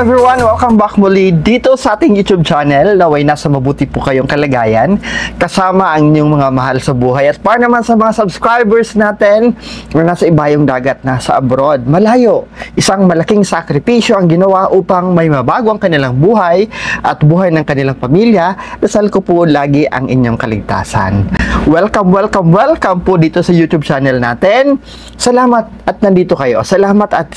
everyone! Welcome back muli dito sa ating YouTube channel. Naway nasa mabuti po kayong kalagayan kasama ang inyong mga mahal sa buhay. At para naman sa mga subscribers natin na nasa ibayong dagat, nasa abroad, malayo, isang malaking sakripisyo ang ginawa upang may mabago ang kanilang buhay at buhay ng kanilang pamilya. Dasal ko po lagi ang inyong kaligtasan. Welcome po dito sa YouTube channel natin. Salamat at nandito kayo. Salamat at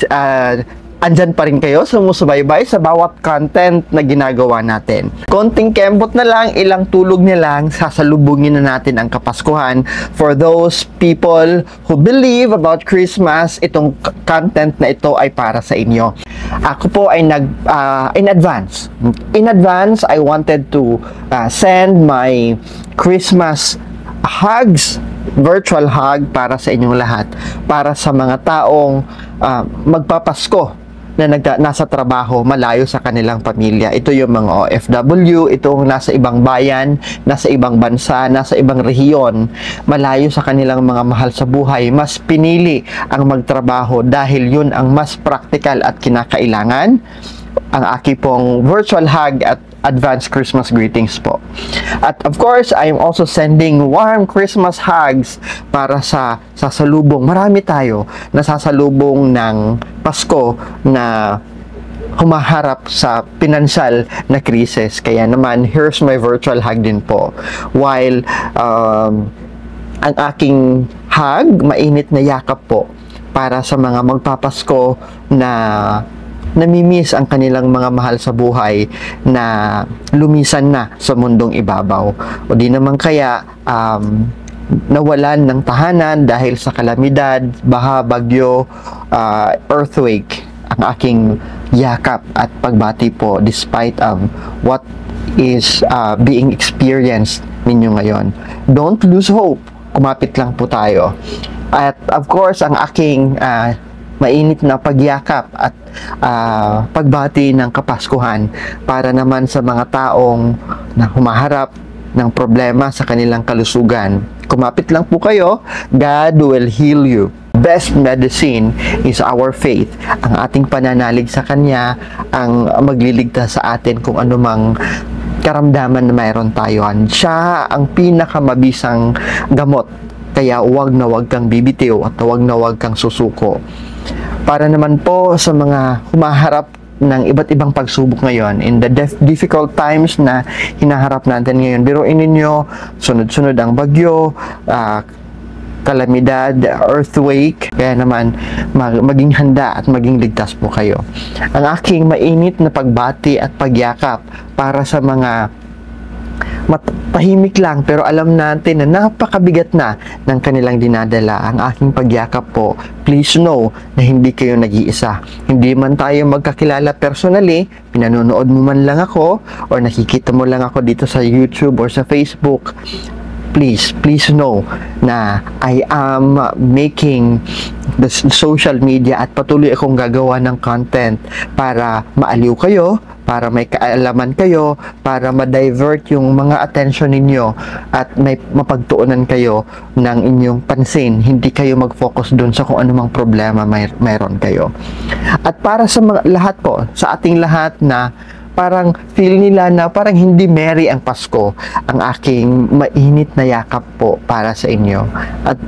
andyan pa rin kayo, sumusubaybay sa bawat content na ginagawa natin. Konting kembot na lang, ilang tulog na lang, sasalubungin na natin ang Kapaskuhan. For those people who believe about Christmas, itong content na ito ay para sa inyo. Ako po ay in advance, I wanted to send my Christmas hugs, virtual hug para sa inyong lahat, para sa mga taong magpapasko na nasa trabaho malayo sa kanilang pamilya. Ito yung mga OFW, itong nasa ibang bayan, nasa ibang bansa, nasa ibang rehiyon, malayo sa kanilang mga mahal sa buhay, mas pinili ang magtrabaho dahil yun ang mas practical at kinakailangan. Ang aking pong virtual hug at advanced Christmas greetings po. At of course, I am also sending warm Christmas hugs para sa sasalubong. Marami tayo na sasalubong ng Pasko na humaharap sa pinansyal na krisis. Kaya naman, here's my virtual hug din po. While ang aking hug, mainit na yakap po para sa mga magpapasko na namimiss ang kanilang mga mahal sa buhay na lumisan na sa mundong ibabaw. O di naman kaya nawalan ng tahanan dahil sa kalamidad, baha, bagyo, earthquake. Ang aking yakap at pagbati po despite of what is being experienced ninyo ngayon. Don't lose hope. Kumapit lang po tayo. At of course, ang aking mainit na pagyakap at pagbati ng Kapaskuhan para naman sa mga taong na humaharap ng problema sa kanilang kalusugan. Kumapit lang po kayo, God will heal you. Best medicine is our faith. Ang ating pananalig sa Kanya ang magliligtas sa atin kung anumang karamdaman na mayroon tayo. Siya ang pinakamabisang gamot. Kaya huwag na huwag kang bibitiw at huwag na huwag kang susuko. Para naman po sa mga humaharap ng iba't ibang pagsubok ngayon, in the difficult times na hinaharap natin ngayon, biruin ninyo, sunod-sunod ang bagyo, kalamidad, earthquake, kaya naman maging handa at maging ligtas po kayo. Ang aking mainit na pagbati at pagyakap para sa mga tahimik lang pero alam natin na napakabigat na ng kanilang dinadala. Ang aking pagyakap po, please know na hindi kayo nag-iisa. Hindi man tayo magkakilala personally, pinanonood mo man lang ako or nakikita mo lang ako dito sa YouTube or sa Facebook, please know na I am making the social media at patuloy akong gagawa ng content para maaliw kayo, para may kaalaman kayo, para ma-divert yung mga attention ninyo at may mapagtuunan kayo ng inyong pansin. Hindi kayo mag-focus dun sa kung anumang problema mayroon kayo. At para sa lahat po, sa ating lahat na parang feel nila na parang hindi merry ang Pasko, ang aking mainit na yakap po para sa inyo. At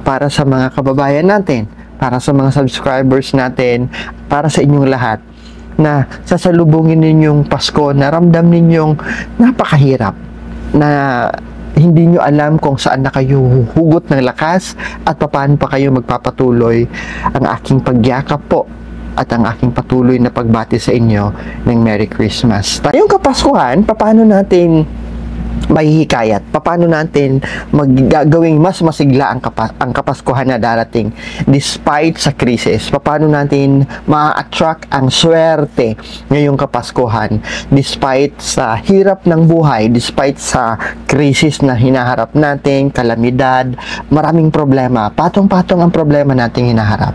para sa mga kababayan natin, para sa mga subscribers natin, para sa inyong lahat, na sasalubungin ninyong Pasko, na ramdam ninyong napakahirap, na hindi nyo alam kung saan na kayo huhugot ng lakas at paano pa kayo magpapatuloy. Ang aking pagyakap po at ang aking patuloy na pagbati sa inyo ng Merry Christmas. Yung Kapaskuhan, paano natin mahihikayat? Paano natin magagawing mas masigla ang Kapaskuhan na darating despite sa krisis? Paano natin ma-attract ang swerte ngayong Kapaskuhan despite sa hirap ng buhay, despite sa krisis na hinaharap natin, kalamidad, maraming problema, patong-patong ang problema nating hinaharap.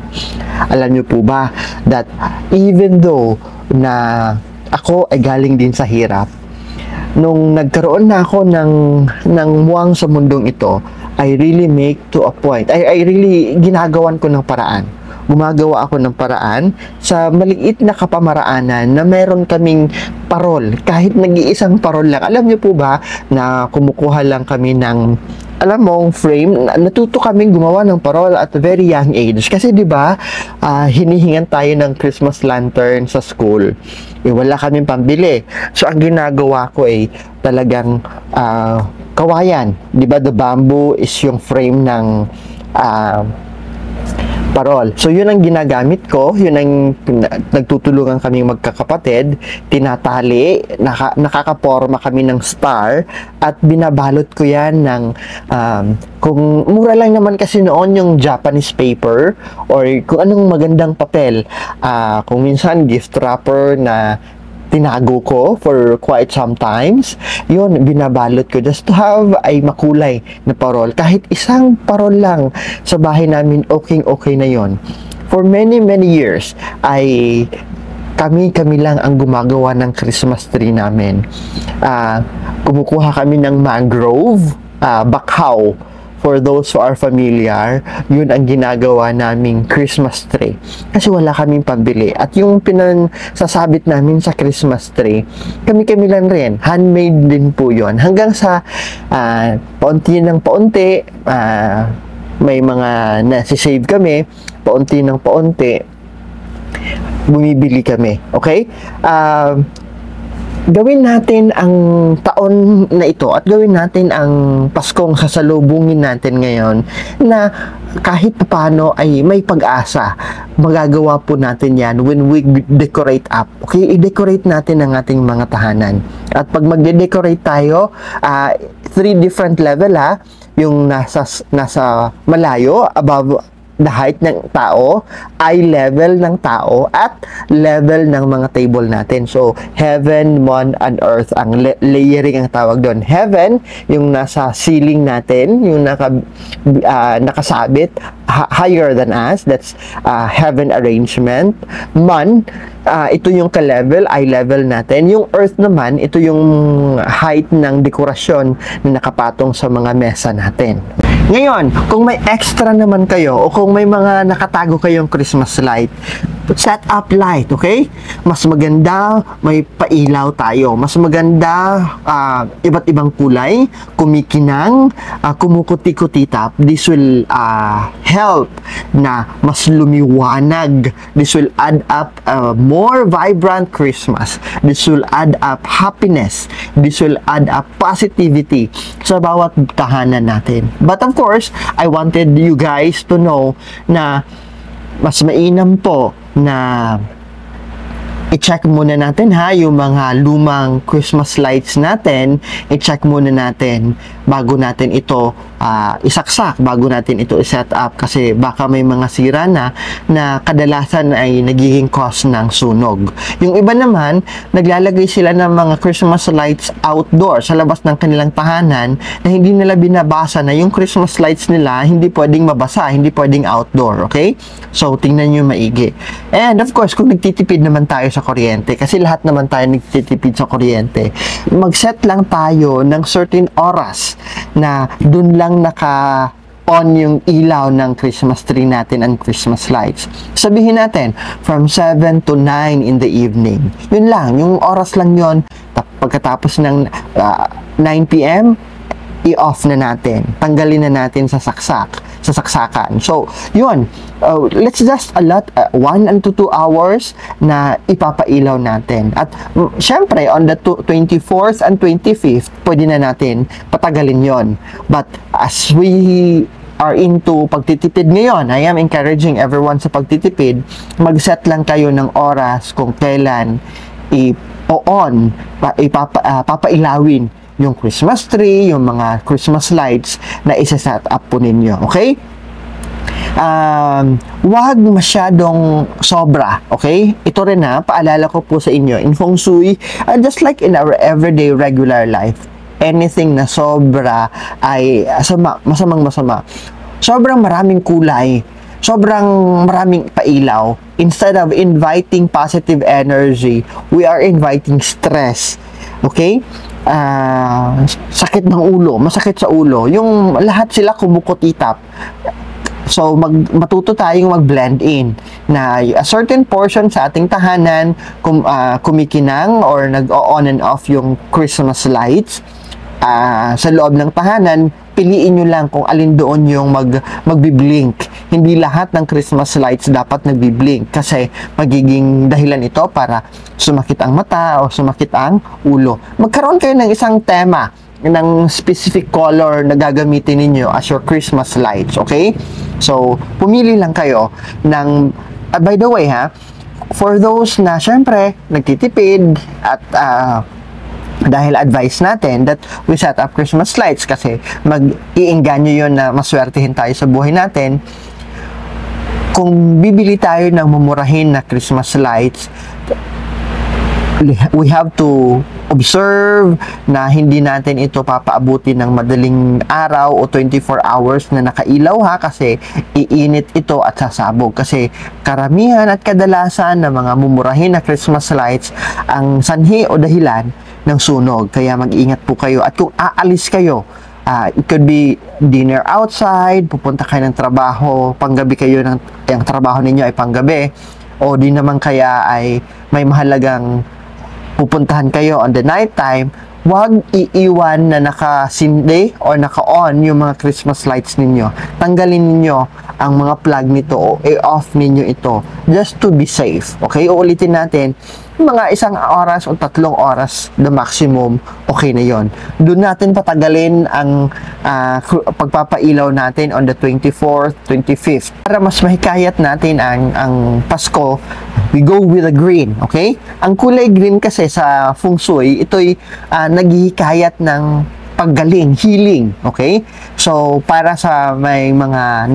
Alam niyo po ba that even though na ako ay galing din sa hirap, nung nagkaroon na ako ng muwang sa mundong ito, I really make to a point. I really ginagawan ko ng paraan gumagawa ako ng paraan sa maliit na kapamaraanan na meron kaming parol. Kahit nag-iisang parol lang. Alam niyo po ba na kumukuha lang kami ng frame, natuto kaming gumawa ng parol at a very young age. Kasi 'di ba, hinihingan tayo ng Christmas lantern sa school. Wala kaming pambili. So ang ginagawa ko ay talagang kawayan. 'Di ba, the bamboo is yung frame ng parol. So, yun ang ginagamit ko. Yun ang nagtutulungan kami magkakapatid. Tinatali, nakakaporma kami ng star at binabalot ko yan ng kung mura lang naman kasi noon yung Japanese paper or kung anong magandang papel. Kung minsan gift wrapper na tinago ko for quite some times, yun, binabalot ko just to have ay makulay na parol. Kahit isang parol lang sa bahay namin, okay na yon. For many years, ay kami lang ang gumagawa ng Christmas tree namin. Kumukuha kami ng mangrove, bakhaw. For those who are familiar, yun ang ginagawa naming Christmas tree. Kasi wala kaming pambili. At yung pinasasabit namin sa Christmas tree, kami lang rin. Handmade din po yun. Hanggang sa paunti ng paunti, may mga nasisave kami, paunti ng paunti, bumibili kami. Okay? Gawin natin ang taon na ito at gawin natin ang Paskong sasalubungin natin ngayon na kahit paano ay may pag-asa. Magagawa po natin yan when we decorate up. Okay? I-decorate natin ang ating mga tahanan. At pag magde-decorate tayo, 3 different level yung nasa malayo, above the height ng tao, eye level ng tao, at level ng mga table natin. So, heaven, moon, and earth, ang layering ang tawag doon. Heaven, yung nasa ceiling natin, yung nakasabit, higher than us, that's heaven arrangement. Moon, ito yung ka-level, eye level natin. Yung earth naman, ito yung height ng dekorasyon na nakapatong sa mga mesa natin. Ngayon, kung may extra naman kayo o kung may mga nakatago kayong Christmas light, set up light, okay? Mas maganda, may pailaw tayo. Mas maganda, iba't ibang kulay, kumikinang, kumukuti-kutitap. This will help na mas lumiwanag. This will add up more vibrant Christmas. This will add up happiness. This will add up positivity sa bawat tahanan natin. But of course, I wanted you guys to know na mas mainam po na i-check muna natin yung mga lumang Christmas lights natin, i-check muna natin bago natin ito isaksak, bago natin ito i-set up kasi baka may mga sira na kadalasan ay nagiging cause ng sunog. Yung iba naman, naglalagay sila ng mga Christmas lights outdoor sa labas ng kanilang tahanan na hindi nila binabasa na yung Christmas lights nila hindi pwedeng mabasa, hindi pwedeng outdoor, okay? So, tingnan nyo maigi. And of course, kung nagtitipid naman tayo sa kuryente, kasi lahat naman tayo nagtitipid sa kuryente, mag-set lang tayo ng certain oras na dun lang naka-on yung ilaw ng Christmas tree natin and Christmas lights. Sabihin natin, from 7 to 9 in the evening. Yun lang, yung oras lang yun. Pagkatapos ng 9 p.m., i-off na natin. Tanggalin na natin sa saksakan. So, yun. Let's just allot 1 and 2 hours na ipapailaw natin. At syempre, on the 24th and 25th, pwede na natin patagalin yon. But as we are into pagtitipid ngayon, I am encouraging everyone sa pagtitipid, mag-set lang kayo ng oras kung kailan i-on, papailawin yung Christmas tree, yung mga Christmas lights na isa-set up po ninyo. Okay? Wag masyadong sobra. Okay? Ito rin paalala ko po sa inyo, in Feng Shui, just like in our everyday regular life, anything na sobra ay masamang-masama. Sobrang maraming kulay, sobrang maraming pailaw, instead of inviting positive energy, we are inviting stress. Okay? Sakit ng ulo, masakit sa ulo, yung lahat sila kumukutitap. So, matuto tayong mag-blend in na a certain portion sa ating tahanan kumikinang or nag-on and off yung Christmas lights sa loob ng tahanan. Piliin nyo lang kung alin doon yung magbiblink. Hindi lahat ng Christmas lights dapat nagbiblink kasi magiging dahilan ito para sumakit ang mata o sumakit ang ulo. Magkaroon kayo ng isang tema ng specific color na gagamitin ninyo as your Christmas lights, okay? So, pumili lang kayo ng, by the way for those na syempre nagtitipid at dahil advice natin that we set up Christmas lights kasi mag-iinganyo yun na maswertihin tayo sa buhay natin. Kung bibili tayo ng mumurahin na Christmas lights, we have to observe na hindi natin ito papaabuti ng madaling araw o 24 hours na nakailaw kasi iinit ito at sasabog. Kasi karamihan at kadalasan ng mga mumurahin na Christmas lights ang sanhi o dahilan ng sunog. Kaya mag-ingat po kayo. At kung aalis kayo, it could be dinner outside, pupunta kayo ng trabaho, panggabi kayo ang trabaho ninyo ay panggabi, o di naman kaya ay may mahalagang pupuntahan kayo on the night time, huwag iiwan na nakasinde or naka-on yung mga Christmas lights ninyo. Tanggalin ninyo ang mga plug nito o i-off ninyo ito just to be safe. Okay? Uulitin natin, mga 1 oras o 3 oras the maximum, okay na yon. Doon natin patagalin ang pagpapailaw natin on the 24th, 25th. Para mas mahikayat natin ang Pasko, we go with the green, okay? Ang kulay green kasi sa Feng Shui, ito'y naghihikayat ng paggaling, healing, okay? So, para sa may mga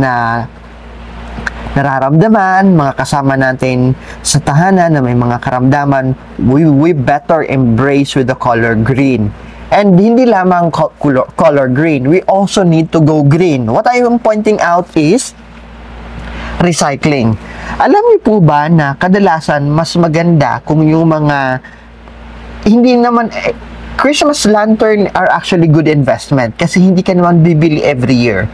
nararamdaman, mga kasama natin sa tahanan na may mga karamdaman, we better embrace with the color green. And hindi lamang color green, we also need to go green. What I am pointing out is recycling. Alam niyo po ba na kadalasan mas maganda kung yung mga hindi naman Christmas lantern are actually good investment kasi hindi ka naman bibili every year.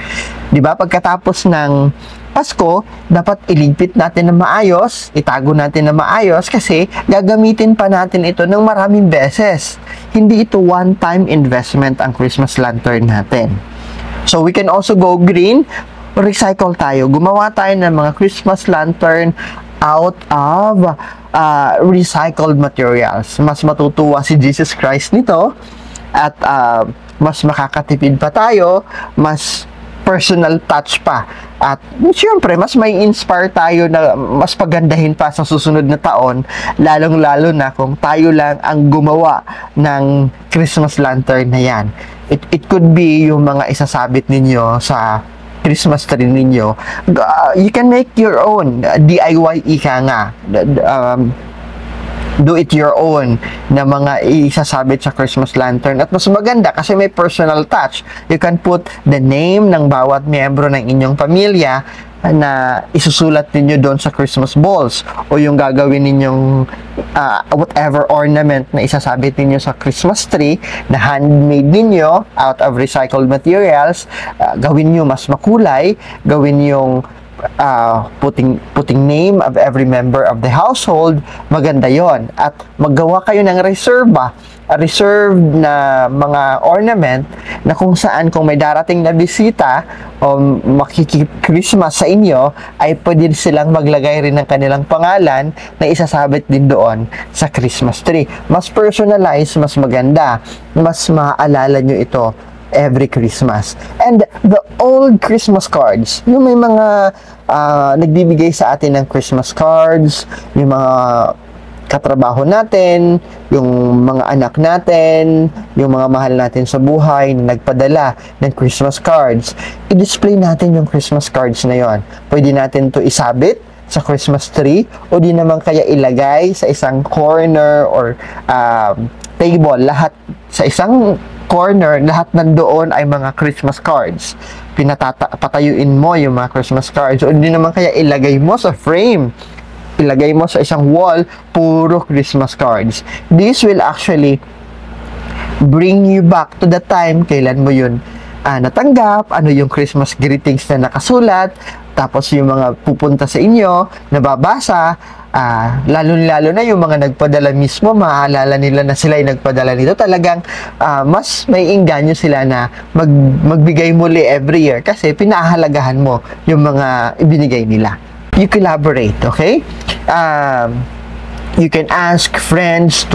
'Di ba? Pagkatapos ng Pasko, dapat iligpit natin na maayos, itago natin na maayos kasi gagamitin pa natin ito ng maraming beses. Hindi ito one-time investment ang Christmas lantern natin. So we can also go green, recycle tayo. Gumawa tayo ng mga Christmas lantern out of recycled materials. Mas matutuwa si Jesus Christ nito at mas makakatipid pa tayo, mas personal touch pa. At siyempre, mas may inspire tayo na mas pagandahin pa sa susunod na taon, lalong-lalo na kung tayo lang ang gumawa ng Christmas lantern na yan. It could be yung mga isasabit ninyo sa Christmas tree ninyo. You can make your own DIY ika nga. Do it your own na mga isasabit sa Christmas lantern. At mas maganda kasi may personal touch. You can put the name ng bawat miyembro ng inyong pamilya na isusulat ninyo doon sa Christmas balls o yung gagawin ninyong whatever ornament na isasabit ninyo sa Christmas tree na handmade ninyo out of recycled materials. Gawin nyo mas makulay, gawin yung putting name of every member of the household. Maganda yon. At maggawa kayo ng reserved na mga ornament na kung saan kung may darating na bisita o makiki-Christmas sa inyo ay pwede silang maglagay rin ng kanilang pangalan na isasabit din doon sa Christmas tree. Mas personalized, mas maganda, mas maaalala nyo ito every Christmas. And the old Christmas cards, yung may mga nagbibigay sa atin ng Christmas cards, yung mga katrabaho natin, yung mga anak natin, yung mga mahal natin sa buhay na nagpadala ng Christmas cards. I-display natin yung Christmas cards na yon. Pwede natin to isabit sa Christmas tree o di naman kaya ilagay sa isang corner or table. Lahat sa isang corner, lahat nandoon ay mga Christmas cards. Patayuin mo yung mga Christmas cards o di naman kaya ilagay mo sa frame. Ilagay mo sa isang wall, puro Christmas cards. This will actually bring you back to the time kailan mo yun natanggap, ano yung Christmas greetings na nakasulat, Tapos yung mga pupunta sa inyo, nababasa, lalo-lalo na yung mga nagpadala mismo, maaalala nila na sila yung nagpadala nito. Talagang mas may inganyo sila na magbigay muli every year kasi pinahahalagahan mo yung mga ibinigay nila. You collaborate, okay? You can ask friends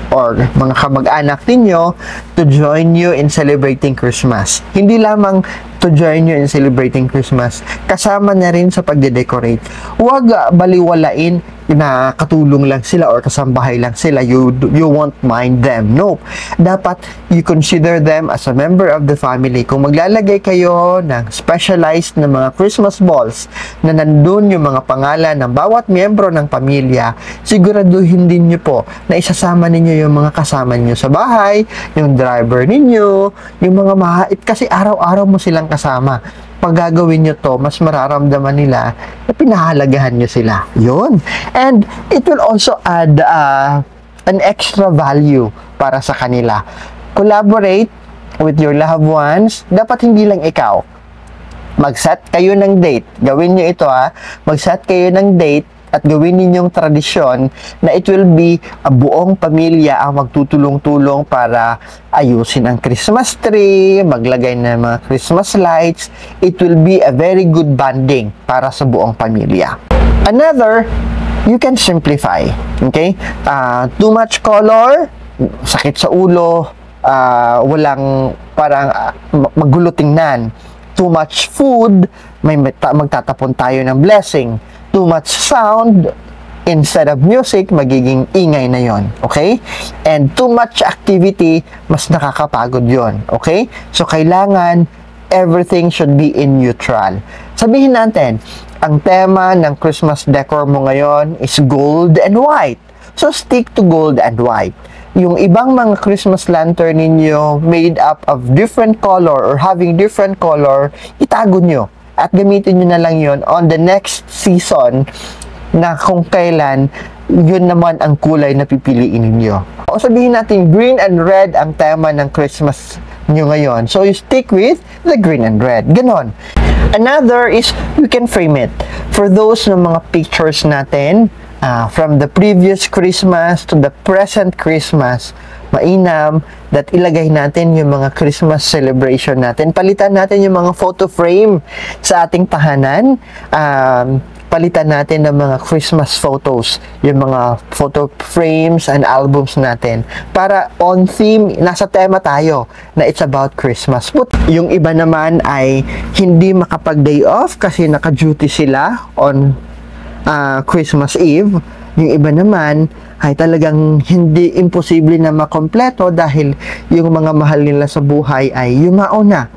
or mga kamag-anak ninyo to join you in celebrating Christmas. Hindi lamang to join you in celebrating Christmas, kasama na rin sa pagde-decorate. Huwag baliwalain na katulong lang sila or kasambahay lang sila. You won't mind them. No. Dapat you consider them as a member of the family. Kung maglalagay kayo ng specialized na mga Christmas balls na nandun yung mga pangalan ng bawat miyembro ng pamilya, siguraduhin din nyo po na isasama ninyo yung mga kasama ninyo sa bahay, yung driver ninyo, yung mga mahait kasi araw-araw mo silang kasama. Pag gagawin nyo to, mas mararamdaman nila na pinahalagahan nyo sila. Yun. And it will also add an extra value para sa kanila. Collaborate with your loved ones. Dapat hindi lang ikaw. Mag-set kayo ng date. Gawin nyo ito Mag-set kayo ng date at gawin ninyong tradisyon na it will be buong pamilya ang magtutulong-tulong para ayusin ang Christmas tree, maglagay ng mga Christmas lights. It will be a very good bonding para sa buong pamilya. Another, you can simplify. Okay? Too much color, sakit sa ulo, walang parang magulo tingnan. Too much food, magtatapon tayo ng blessing. Too much sound, instead of music, magiging ingay na yon. Okay? And too much activity, mas nakakapagod yon. Okay? So, kailangan everything should be in neutral. Sabihin natin, ang tema ng Christmas decor mo ngayon is gold and white. So, stick to gold and white. Yung ibang mga Christmas lantern ninyo made up of different color or having different color, itago nyo. At gamitin nyo na lang yon on the next season na kung kailan yun naman ang kulay na pipiliin ninyo. O sabihin natin, green and red ang tema ng Christmas nyo ngayon. So, you stick with the green and red. Ganon. Another is, you can frame it. For those ng mga pictures natin, from the previous Christmas to the present Christmas, mainam that ilagay natin yung mga Christmas celebration natin. Palitan natin yung mga photo frame sa ating tahanan. Palitan natin ng mga Christmas photos, yung mga photo frames and albums natin. Para on theme, nasa tema tayo na it's about Christmas. But yung iba naman ay hindi makapag-day off kasi naka-duty sila on Christmas Eve. Yung iba naman ay talagang hindi imposible na makompleto dahil yung mga mahal nila sa buhay ay yumao na.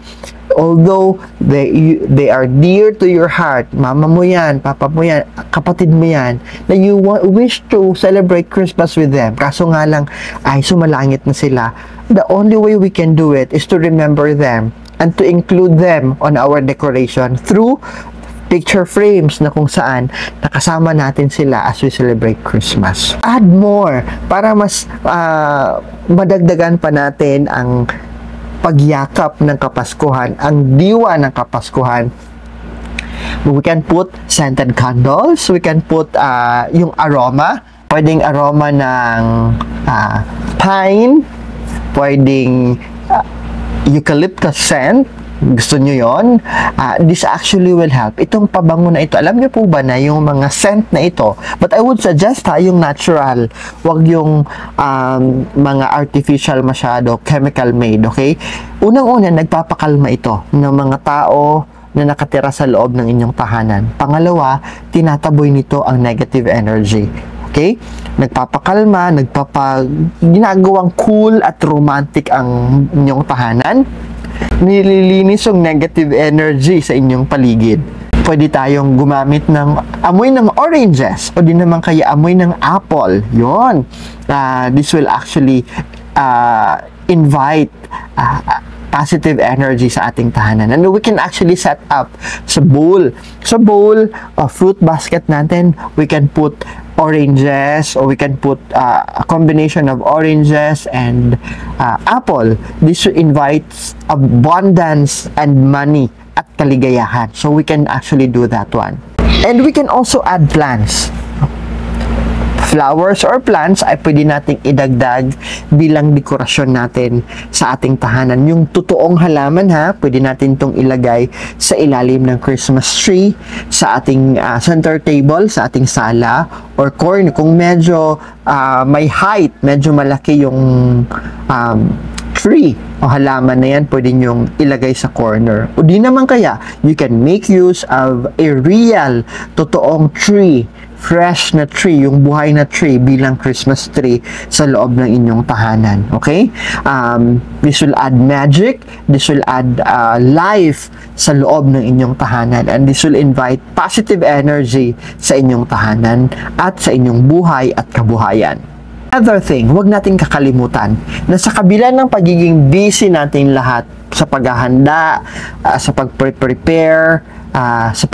Although they are dear to your heart, mama mo yan, papa mo yan, kapatid mo yan, na you wish to celebrate Christmas with them. Kaso nga lang ay sumalangit na sila. The only way we can do it is to remember them and to include them on our decoration through picture frames na kung saan nakasama natin sila as we celebrate Christmas. Add more para mas madagdagan pa natin ang pagyakap ng Kapaskuhan, ang diwa ng Kapaskuhan. We can put scented candles, we can put yung aroma, pwedeng aroma ng pine, pwedeng eucalyptus scent. Gusto nyo yun? This actually will help. Itong pabango na ito, alam nyo po ba na yung mga scent na ito, but I would suggest yung natural, wag yung mga artificial masyado, chemical made, okay? Unang-una, nagpapakalma ito ng mga tao na nakatira sa loob ng inyong tahanan. Pangalawa, tinataboy nito ang negative energy. Okay? Nagpapakalma, ginagawang cool at romantic ang inyong tahanan. Nililinis yung negative energy sa inyong paligid. Pwede tayong gumamit ng amoy ng oranges o di naman kaya amoy ng apple. Yon. This will actually invite positive energy sa ating tahanan. And we can actually set up sa bowl. Sa bowl, fruit basket natin, we can put oranges or we can put a combination of oranges and apple. This invites abundance and money at kaligayahan. So we can actually do that one. And we can also add plants. Flowers or plants ay pwede nating idagdag bilang dekorasyon natin sa ating tahanan. Yung totoong halaman ha, pwede natin itong ilagay sa ilalim ng Christmas tree, sa ating center table, sa ating sala, or corner. Kung medyo may height, medyo malaki yung tree o halaman na yan, pwede nyong ilagay sa corner. O di naman kaya, you can make use of a real, totoong tree, fresh na tree, yung buhay na tree bilang Christmas tree sa loob ng inyong tahanan. Okay? This will add magic, this will add life sa loob ng inyong tahanan, and this will invite positive energy sa inyong tahanan at sa inyong buhay at kabuhayan. Another thing, huwag natin kakalimutan na sa kabila ng pagiging busy natin lahat sa paghahanda, sa pag-prepare, sa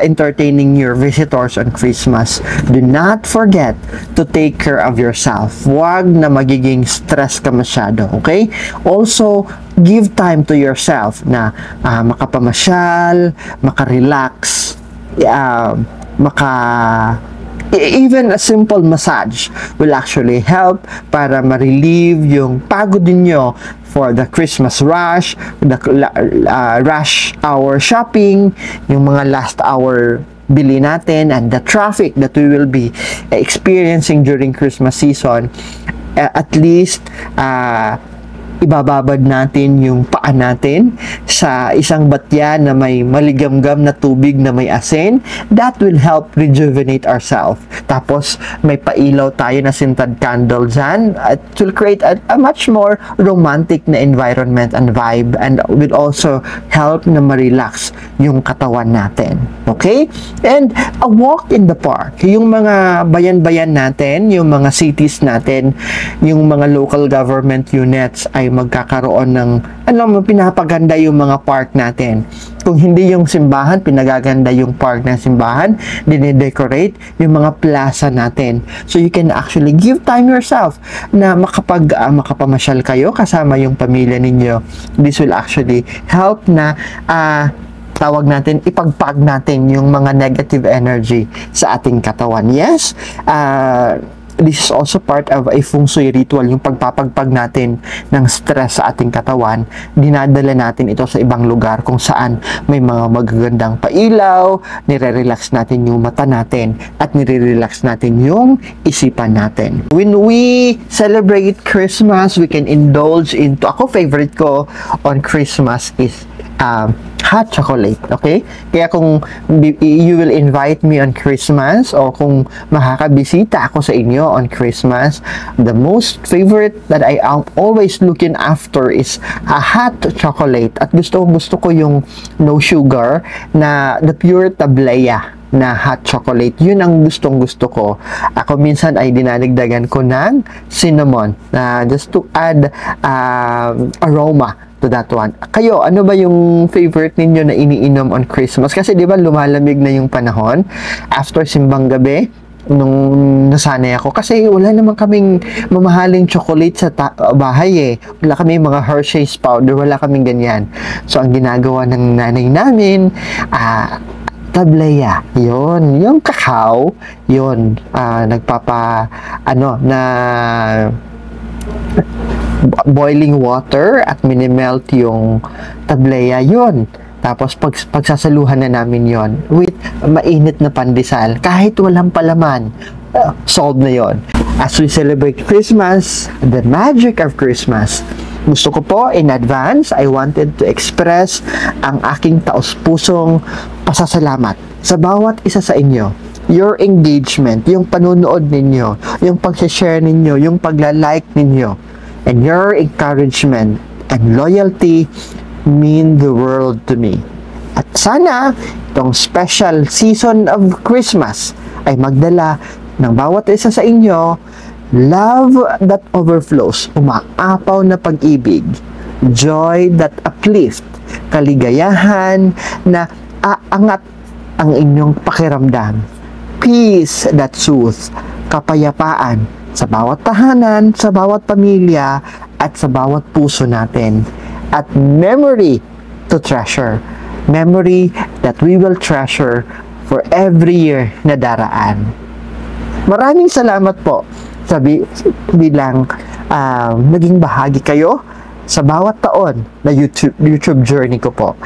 entertaining your visitors on Christmas, do not forget to take care of yourself. Huwag na magiging stress ka masyado, okay? Also, give time to yourself na makapamasyal, makarelax, even a simple massage will actually help para ma-relieve yung pagod ninyo for the Christmas rush, the rush hour shopping, yung mga last hour bili natin, and the traffic that we will be experiencing during Christmas season. At least, ibababad natin yung paa natin sa isang batya na may maligamgam na tubig na may asin. That will help rejuvenate ourselves. Tapos, may pailaw tayo na scented candle dyan. It will create a much more romantic na environment and vibe, and will also help na ma-relax yung katawan natin. Okay? And a walk in the park. Yung mga bayan-bayan natin, yung mga cities natin, yung mga local government units ay magkakaroon ng pinapaganda yung mga park natin. Kung hindi yung simbahan, pinagaganda yung park ng simbahan, dine-decorate yung mga plaza natin. So you can actually give time yourself na makapamasyal kayo kasama yung pamilya ninyo. This will actually help na tawag natin, ipagpag natin yung mga negative energy sa ating katawan. Yes, this is also part of a feng shui ritual, yung pagpapagpag natin ng stress sa ating katawan. Dinadala natin ito sa ibang lugar kung saan may mga magagandang pailaw, nire-relax natin yung mata natin, at nire-relax natin yung isipan natin. When we celebrate Christmas, we can indulge into, ako favorite ko on Christmas is hot chocolate, okay? Kaya kung you will invite me on Christmas, o kung makakabisita ako sa inyo on Christmas, the most favorite that I am always looking after is a hot chocolate. At gusto ko yung no sugar na the pure tablaya na hot chocolate. Yun ang gustong-gusto ko. Ako minsan ay dinadagdagan ko ng cinnamon na just to add aroma to that one. Kayo, ano ba yung favorite ninyo na iniinom on Christmas? Kasi di ba lumalamig na yung panahon after simbang gabi nung nasanay ako. Kasi wala naman kaming mamahaling chocolate sa bahay eh. Wala kaming mga Hershey's powder, wala kaming ganyan. So, ang ginagawa ng nanay namin, tablaya, yon, yung kakao, yon, boiling water at minimelt yung tablaya, yon. Tapos pagsasaluhan na namin yon with mainit na pandesal, kahit walang palaman, solved na yon. As we celebrate Christmas, the magic of Christmas, gusto ko po in advance, I wanted to express ang aking taos-pusong pasasalamat sa bawat isa sa inyo. Your engagement, yung panunood ninyo, yung pag-share ninyo, yung pagla-like ninyo, and your encouragement and loyalty mean the world to me. At sana, itong special season of Christmas ay magdala ng bawat isa sa inyo love that overflows, umaapaw na pag-ibig, joy that uplift, kaligayahan na aangat ang inyong pakiramdam, peace that soothes, kapayapaan sa bawat tahanan, sa bawat pamilya, at sa bawat puso natin. At memory to treasure. Memory that we will treasure for every year na daraan. Maraming salamat po bilang naging bahagi kayo sa bawat taon na YouTube journey ko po.